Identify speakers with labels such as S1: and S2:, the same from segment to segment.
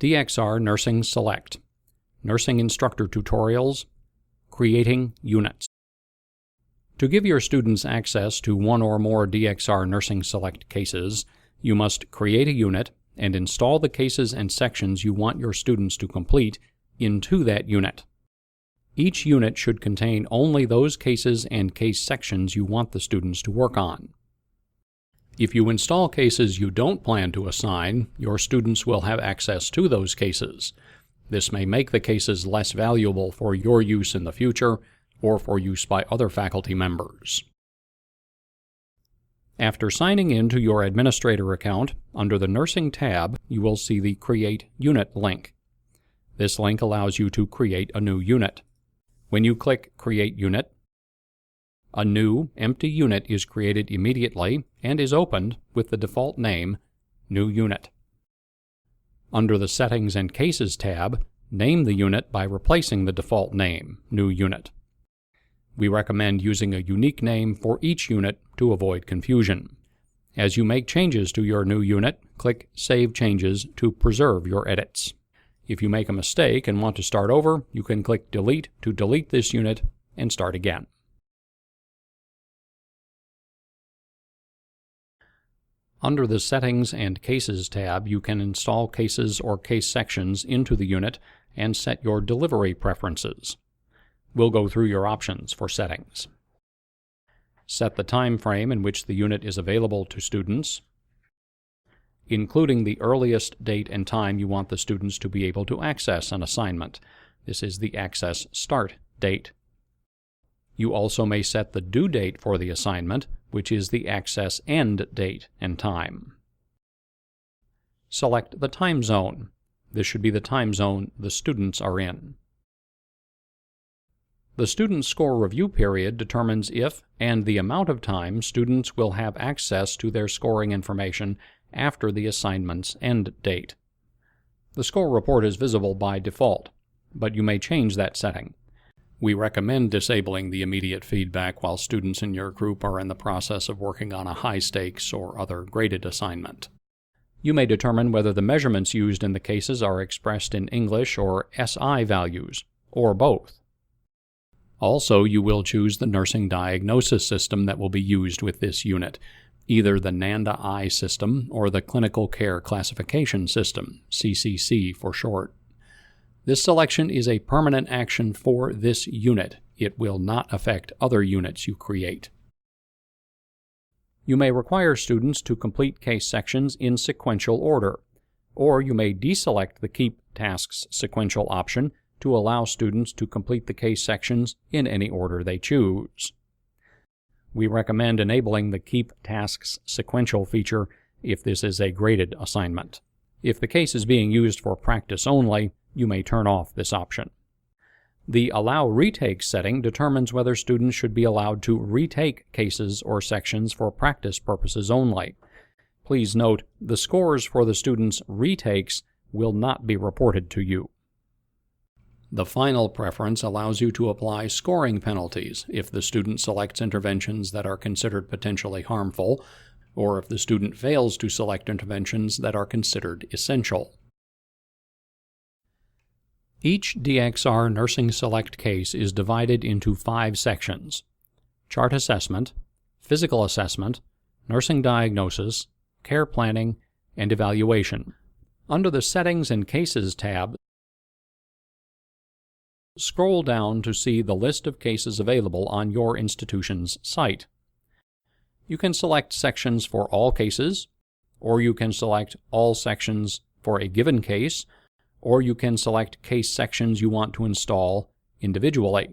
S1: DxR Nursing Select, Nursing Instructor Tutorials, Creating Units. To give your students access to one or more DxR Nursing Select cases, you must create a unit and install the cases and sections you want your students to complete into that unit. Each unit should contain only those cases and case sections you want the students to work on. If you install cases you don't plan to assign, your students will have access to those cases. This may make the cases less valuable for your use in the future or for use by other faculty members. After signing in to your administrator account, under the Nursing tab, you will see the Create Unit link. This link allows you to create a new unit. When you click Create Unit, a new, empty unit is created immediately and is opened with the default name, New Unit. Under the Settings and Cases tab, name the unit by replacing the default name, New Unit. We recommend using a unique name for each unit to avoid confusion. As you make changes to your new unit, click Save Changes to preserve your edits. If you make a mistake and want to start over, you can click Delete to delete this unit and start again. Under the Settings and Cases tab, you can install cases or case sections into the unit and set your delivery preferences. We'll go through your options for settings. Set the time frame in which the unit is available to students, including the earliest date and time you want the students to be able to access an assignment. This is the access start date. You also may set the due date for the assignment, which is the access end date and time. Select the time zone. This should be the time zone the students are in. The student score review period determines if and the amount of time students will have access to their scoring information after the assignment's end date. The score report is visible by default, but you may change that setting. We recommend disabling the immediate feedback while students in your group are in the process of working on a high-stakes or other graded assignment. You may determine whether the measurements used in the cases are expressed in English or SI values, or both. Also, you will choose the nursing diagnosis system that will be used with this unit, either the NANDA-I system or the Clinical Care Classification System, CCC for short. This selection is a permanent action for this unit. It will not affect other units you create. You may require students to complete case sections in sequential order, or you may deselect the Keep Tasks Sequential option to allow students to complete the case sections in any order they choose. We recommend enabling the Keep Tasks Sequential feature if this is a graded assignment. If the case is being used for practice only, you may turn off this option. The Allow Retakes setting determines whether students should be allowed to retake cases or sections for practice purposes only. Please note, the scores for the students' retakes will not be reported to you. The final preference allows you to apply scoring penalties if the student selects interventions that are considered potentially harmful, or if the student fails to select interventions that are considered essential. Each DxR Nursing Select case is divided into 5 sections: Chart Assessment, Physical Assessment, Nursing Diagnosis, Care Planning, and Evaluation. Under the Settings and Cases tab, scroll down to see the list of cases available on your institution's site. You can select sections for all cases, or you can select all sections for a given case, or you can select case sections you want to install individually.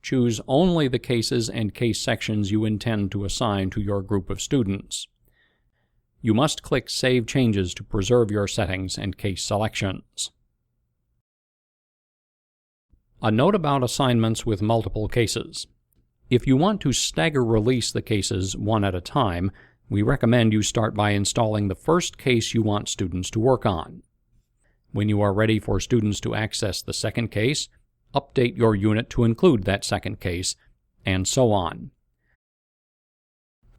S1: Choose only the cases and case sections you intend to assign to your group of students. You must click Save Changes to preserve your settings and case selections. A note about assignments with multiple cases. If you want to stagger release the cases one at a time, we recommend you start by installing the first case you want students to work on. When you are ready for students to access the second case, update your unit to include that second case, and so on.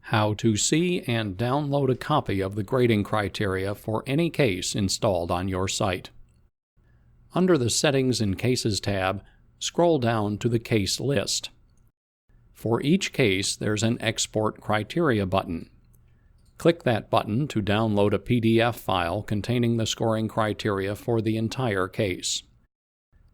S1: How to see and download a copy of the grading criteria for any case installed on your site. Under the Settings and Cases tab, scroll down to the Case list. For each case, there's an Export Criteria button. Click that button to download a PDF file containing the scoring criteria for the entire case.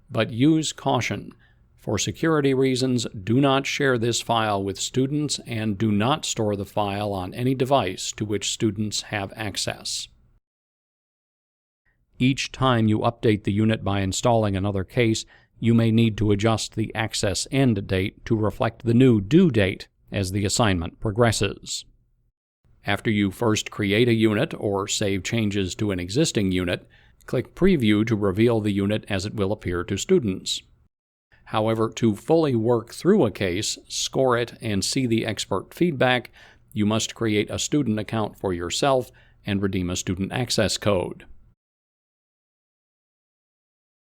S1: But use caution. For security reasons, do not share this file with students and do not store the file on any device to which students have access. Each time you update the unit by installing another case, you may need to adjust the access end date to reflect the new due date as the assignment progresses. After you first create a unit or save changes to an existing unit, click Preview to reveal the unit as it will appear to students. However, to fully work through a case, score it, and see the expert feedback, you must create a student account for yourself and redeem a student access code.